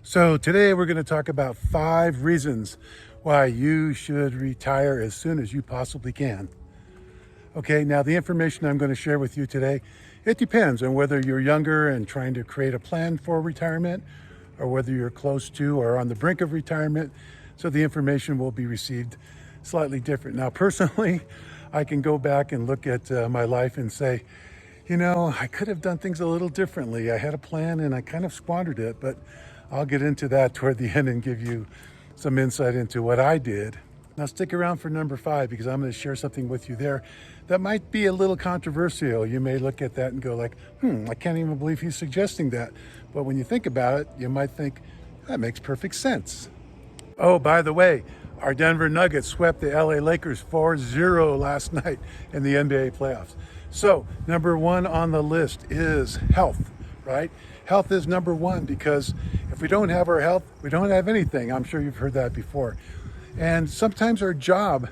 So today we're going to talk about 5 reasons why you should retire as soon as you possibly can. Okay, now the information I'm going to share with you today, it depends on whether you're younger and trying to create a plan for retirement or whether you're close to or on the brink of retirement. So the information will be received slightly different. Now personally, I can go back and look at my life and say, you know, I could have done things a little differently. I had a plan and I kind of squandered it, but I'll get into that toward the end and give you some insight into what I did. Now stick around for number 5 because I'm going to share something with you there that might be a little controversial. You may look at that and go like, I can't even believe he's suggesting that. But when you think about it, you might think, that makes perfect sense. Oh, by the way, our Denver Nuggets swept the LA Lakers 4-0 last night in the NBA playoffs. So number 1 on the list is health, right? Health is number 1 because if we don't have our health, we don't have anything. I'm sure you've heard that before. And sometimes our job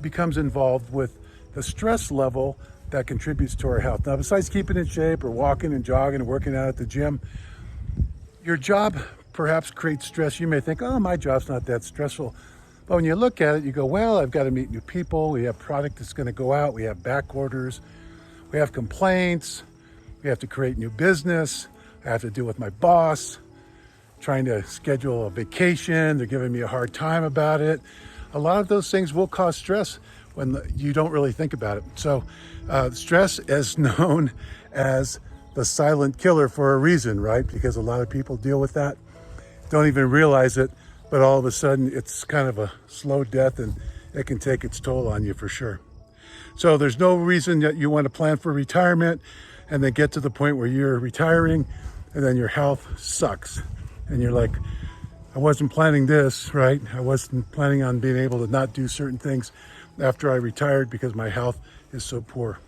becomes involved with the stress level that contributes to our health. Now, besides keeping in shape or walking and jogging and working out at the gym, your job perhaps creates stress. You may think, oh, my job's not that stressful. But when you look at it, you go, well, I've got to meet new people. We have product that's going to go out. We have back orders. We have complaints. We have to create new business. I have to deal with my boss, trying to schedule a vacation. They're giving me a hard time about it. A lot of those things will cause stress when you don't really think about it. So stress is known as the silent killer for a reason, right? Because a lot of people deal with that, don't even realize it, but all of a sudden it's kind of a slow death and it can take its toll on you for sure. So there's no reason that you want to plan for retirement and then get to the point where you're retiring and then your health sucks. And you're like, I wasn't planning this, right? I wasn't planning on being able to not do certain things after I retired because my health is so poor.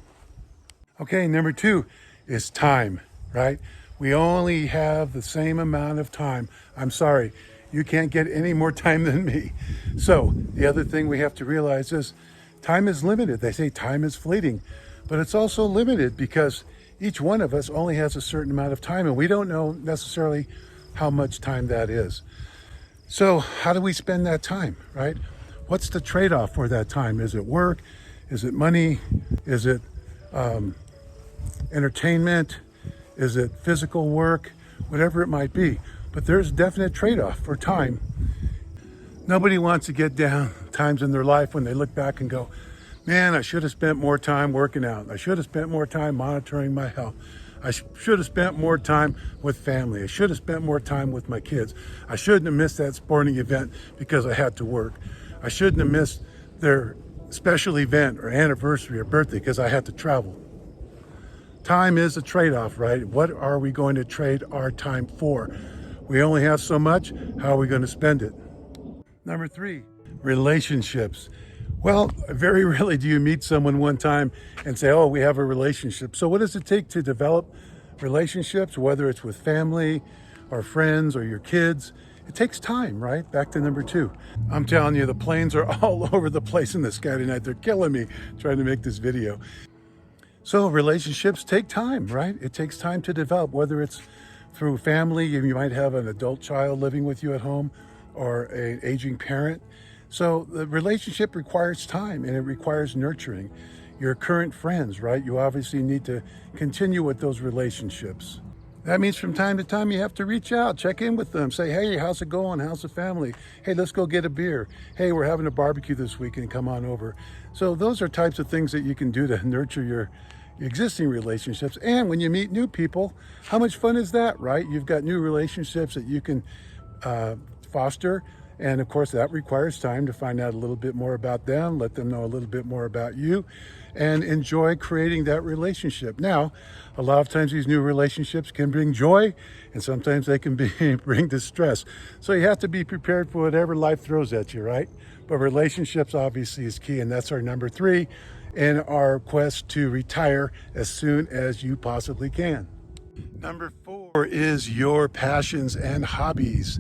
Okay, number 2 is time, right? We only have the same amount of time. I'm sorry, you can't get any more time than me. So the other thing we have to realize is time is limited. They say time is fleeting, but it's also limited because each one of us only has a certain amount of time and we don't know necessarily how much time that is. So how do we spend that time, right? What's the trade-off for that time? Is it work? Is it money? Is it entertainment? Is it physical work? Whatever it might be. But there's definite trade-off for time. Nobody wants to get down times in their life when they look back and go, man, I should have spent more time working out. I should have spent more time monitoring my health. I should have spent more time with family. I should have spent more time with my kids. I shouldn't have missed that sporting event because I had to work. I shouldn't have missed their special event or anniversary or birthday because I had to travel. Time is a trade-off, right? What are we going to trade our time for? We only have so much. How are we going to spend it? Number 3, relationships. Well, very rarely do you meet someone one time and say, oh, we have a relationship. So what does it take to develop relationships, whether it's with family or friends or your kids? It takes time, right? Back to number 2. I'm telling you, the planes are all over the place in the sky tonight. They're killing me trying to make this video. So relationships take time, right? It takes time to develop, whether it's through family. You might have an adult child living with you at home or an aging parent. So the relationship requires time and it requires nurturing. Your current friends, right? You obviously need to continue with those relationships. That means from time to time you have to reach out, check in with them, say, hey, how's it going? How's the family? Hey, let's go get a beer. Hey, we're having a barbecue this weekend, come on over. So those are types of things that you can do to nurture your existing relationships. And when you meet new people, how much fun is that, right? You've got new relationships that you can foster. And of course, that requires time to find out a little bit more about them, let them know a little bit more about you, and enjoy creating that relationship. Now, a lot of times these new relationships can bring joy, and sometimes they can bring distress. So you have to be prepared for whatever life throws at you, right? But relationships obviously is key, and that's our number 3 in our quest to retire as soon as you possibly can. Number 4 is your passions and hobbies.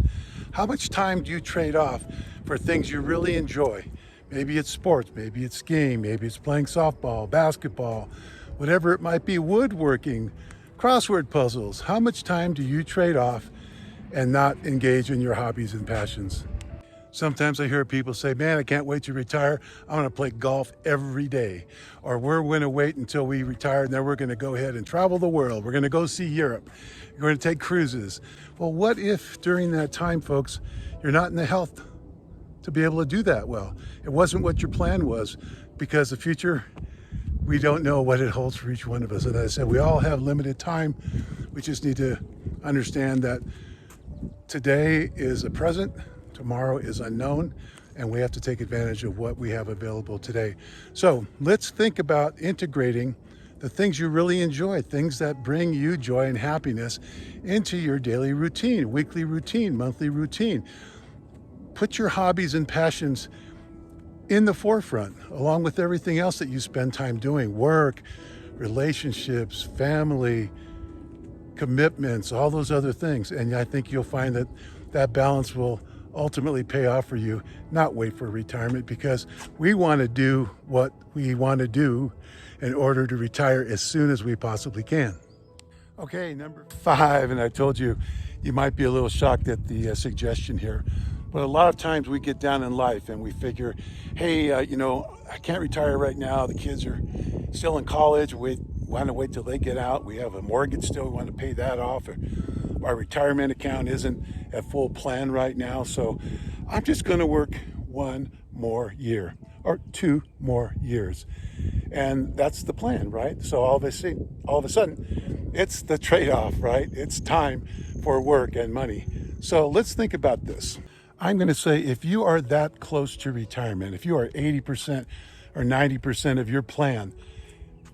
How much time do you trade off for things you really enjoy? Maybe it's sports, maybe it's skiing, maybe it's playing softball, basketball, whatever it might be, woodworking, crossword puzzles. How much time do you trade off and not engage in your hobbies and passions. Sometimes I hear people say, man, I can't wait to retire. I'm going to play golf every day. Or we're going to wait until we retire and then we're going to go ahead and travel the world. We're going to go see Europe. We're going to take cruises. Well, what if during that time, folks, you're not in the health to be able to do that well? It wasn't what your plan was, because the future, we don't know what it holds for each one of us. And as I said, we all have limited time. We just need to understand that today is a present, tomorrow is unknown, and we have to take advantage of what we have available today. So let's think about integrating the things you really enjoy, things that bring you joy and happiness into your daily routine, weekly routine, monthly routine. Put your hobbies and passions in the forefront, along with everything else that you spend time doing: work, relationships, family, commitments, all those other things. And I think you'll find that that balance will ultimately pay off for you, not wait for retirement, because we want to do what we want to do in order to retire as soon as we possibly can. Okay, number 5, and I told you, you might be a little shocked at the suggestion here, but a lot of times we get down in life and we figure, hey, I can't retire right now. The kids are still in college. We want to wait till they get out. We have a mortgage still. We want to pay that off. Our retirement account isn't at full plan right now. So I'm just going to work 1 more year or 2 more years. And that's the plan, right? So all of a sudden, it's the trade-off, right? It's time for work and money. So let's think about this. I'm going to say, if you are that close to retirement, if you are 80% or 90% of your plan,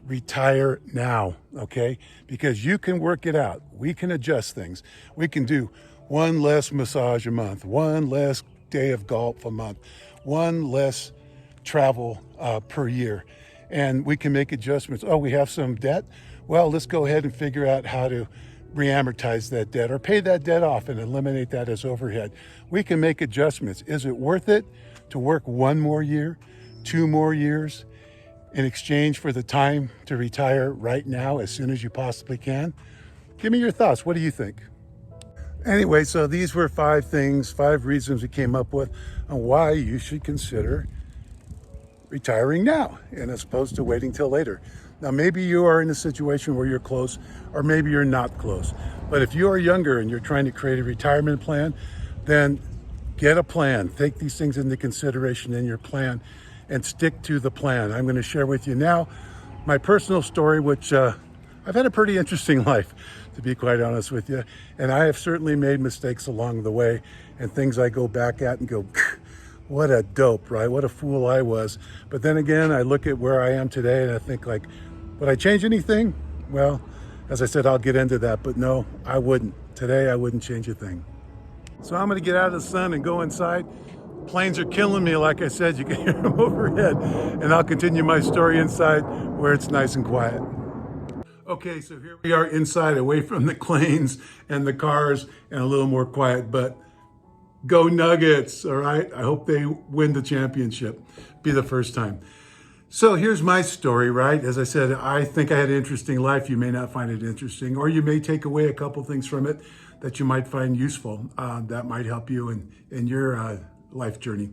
retire now, okay? Because you can work it out. We can adjust things. We can do 1 less massage a month, 1 less day of golf a month, 1 less travel per year. And we can make adjustments. Oh, we have some debt? Well, let's go ahead and figure out how to re-amortize that debt or pay that debt off and eliminate that as overhead. We can make adjustments. Is it worth it to work 1 more year, 2 more years in exchange for the time to retire right now as soon as you possibly can? Give me your thoughts. What do you think? Anyway, so these were 5 things, 5 reasons we came up with on why you should consider retiring now and as opposed to waiting till later. Now, maybe you are in a situation where you're close, or maybe you're not close. But if you are younger and you're trying to create a retirement plan, then get a plan. Take these things into consideration in your plan and stick to the plan. I'm going to share with you now my personal story, which I've had a pretty interesting life, to be quite honest with you. And I have certainly made mistakes along the way and things I go back at and go, what a dope, right? What a fool I was. But then again, I look at where I am today and I think, like, would I change anything? Well, as I said, I'll get into that, but no, I wouldn't. Today, I wouldn't change a thing. So I'm gonna get out of the sun and go inside. Planes are killing me, like I said, you can hear them overhead. And I'll continue my story inside where it's nice and quiet. Okay, so here we are inside, away from the planes and the cars and a little more quiet, but go Nuggets, all right? I hope they win the championship. Be the first time. So here's my story, right? As I said, I think I had an interesting life. You may not find it interesting, or you may take away a couple things from it that you might find useful. That might help you in your life journey.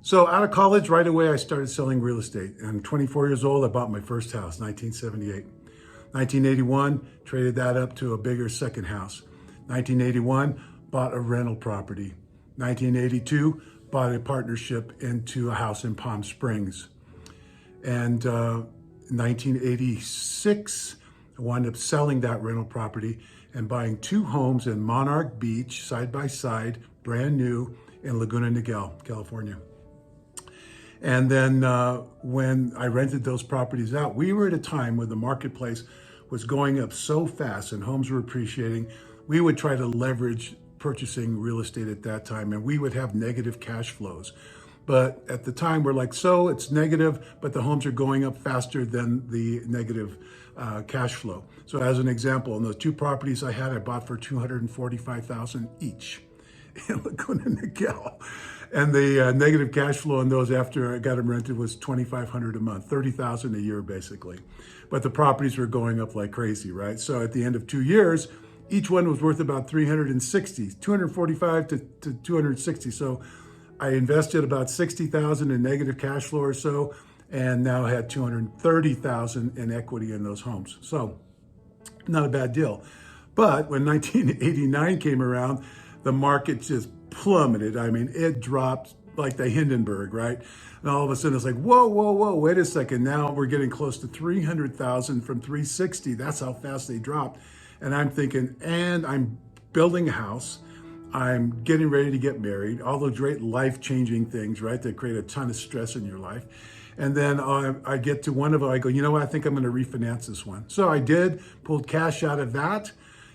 So out of college, right away, I started selling real estate. I'm 24 years old. I bought my first house, 1978. 1981, traded that up to a bigger second house. 1981, bought a rental property. 1982, bought a partnership into a house in Palm Springs. And 1986, I wound up selling that rental property and buying 2 homes in Monarch Beach, side by side, brand new, in Laguna Niguel, California. And then when I rented those properties out, we were at a time when the marketplace was going up so fast and homes were appreciating. We would try to leverage purchasing real estate at that time, and we would have negative cash flows. But at the time, we're like, so it's negative, but the homes are going up faster than the negative cash flow. So as an example, in those 2 properties I had, I bought for $245,000 each in Laguna Niguel. And the negative cash flow on those after I got them rented was $2,500 a month, $30,000 a year basically. But the properties were going up like crazy, right? So at the end of 2 years, Each one was worth about 360, 245 to 260. So I invested about 60,000 in negative cash flow or so, and now had 230,000 in equity in those homes. So not a bad deal. But when 1989 came around, the market just plummeted. I mean, it dropped like the Hindenburg, right? And all of a sudden it's like, whoa, whoa, whoa, wait a second. Now we're getting close to 300,000 from 360. That's how fast they dropped. And I'm thinking, and I'm building a house. I'm getting ready to get married. All those great life-changing things, right? That create a ton of stress in your life. And then I get to one of them. I go, you know what? I think I'm going to refinance this one. So I did, pulled cash out of that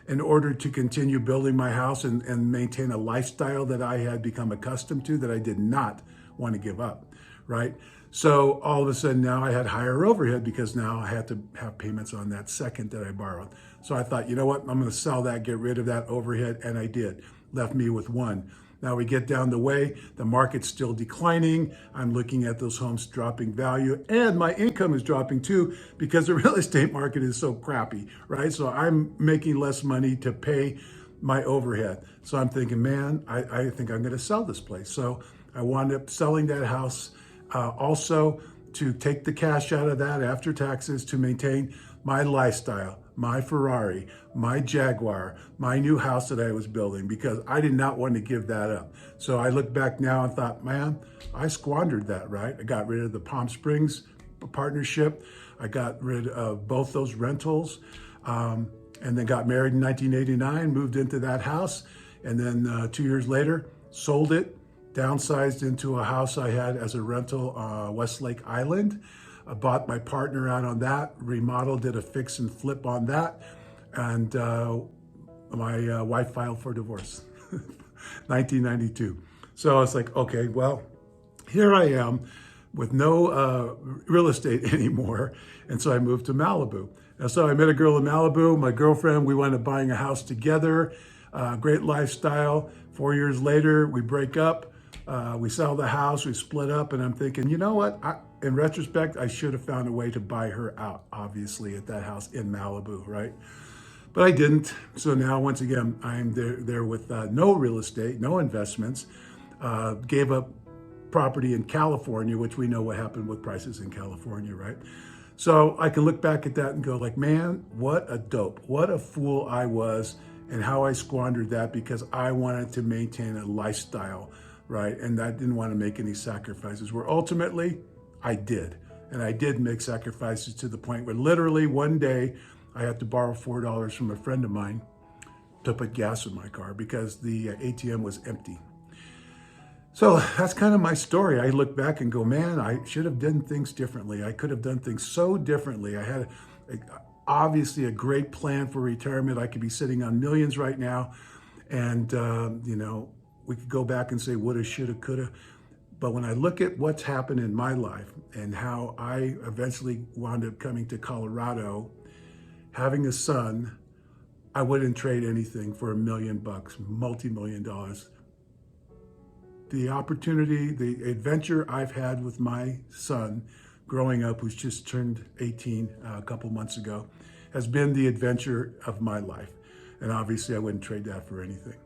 in order to continue building my house and maintain a lifestyle that I had become accustomed to that I did not want to give up, right? So all of a sudden now I had higher overhead because now I had to have payments on that second that I borrowed. So I thought, you know what? I'm going to sell that, get rid of that overhead, and I did. Left me with one. Now we get down the way, the market's still declining. I'm looking at those homes dropping value, and my income is dropping too because the real estate market is so crappy, right? So I'm making less money to pay my overhead. So I'm thinking, man, I think I'm gonna sell this place. So I wound up selling that house also to take the cash out of that after taxes to maintain my lifestyle, my Ferrari, my Jaguar, my new house that I was building, because I did not want to give that up. So I look back now and thought, man, I squandered that, right? I got rid of the Palm Springs partnership. I got rid of both those rentals, and then got married in 1989, moved into that house. And then 2 years later, sold it, downsized into a house I had as a rental, Westlake Island. I bought my partner out on that, remodeled, did a fix and flip on that, and my wife filed for divorce, 1992. So I was like, okay, well, here I am with no real estate anymore, and so I moved to Malibu. And so I met a girl in Malibu, my girlfriend, we wound up buying a house together, great lifestyle. 4 years later, we break up, we sell the house, we split up, and I'm thinking, you know what? In retrospect, I should have found a way to buy her out, obviously, at that house in Malibu, right? But I didn't. So now, once again, I'm there with no real estate, no investments, gave up property in California, which we know what happened with prices in California, right? So I can look back at that and go like, man, what a dope, what a fool I was, and how I squandered that because I wanted to maintain a lifestyle, right? And I didn't want to make any sacrifices, where ultimately I did. And I did make sacrifices to the point where literally one day I had to borrow $4 from a friend of mine to put gas in my car because the ATM was empty. So that's kind of my story. I look back and go, man, I should have done things differently. I could have done things so differently. I had obviously a great plan for retirement. I could be sitting on millions right now. And, you know, we could go back and say woulda, shoulda, coulda. But when I look at what's happened in my life and how I eventually wound up coming to Colorado, having a son, I wouldn't trade anything for $1 million, multi-million dollars. The opportunity, the adventure I've had with my son growing up, who's just turned 18 a couple months ago, has been the adventure of my life. And obviously I wouldn't trade that for anything.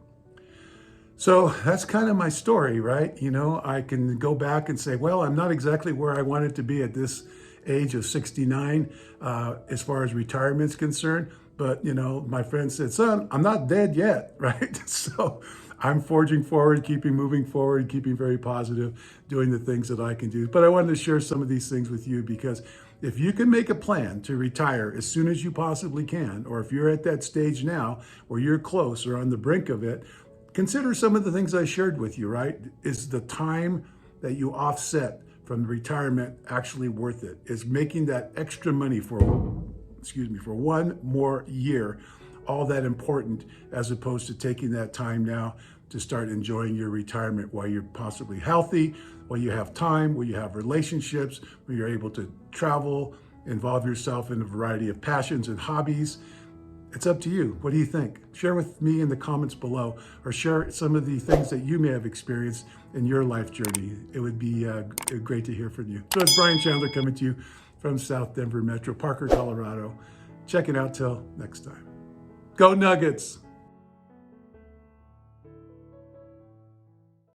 So that's kind of my story, right? You know, I can go back and say, well, I'm not exactly where I wanted to be at this age of 69 as far as retirement's concerned. But, you know, my friend said, son, I'm not dead yet, right? So I'm forging forward, moving forward, keeping very positive, doing the things that I can do. But I wanted to share some of these things with you because if you can make a plan to retire as soon as you possibly can, or if you're at that stage now where you're close or on the brink of it, consider some of the things I shared with you, right? Is the time that you offset from retirement actually worth it? Is making that extra money for one more year all that important, as opposed to taking that time now to start enjoying your retirement while you're possibly healthy, while you have time, while you have relationships, where you're able to travel, involve yourself in a variety of passions and hobbies. It's up to you. What do you think? Share with me in the comments below, or share some of the things that you may have experienced in your life journey. It would be great to hear from you. So it's Brian Chandler coming to you from South Denver Metro, Parker, Colorado. Check it out till next time. Go Nuggets.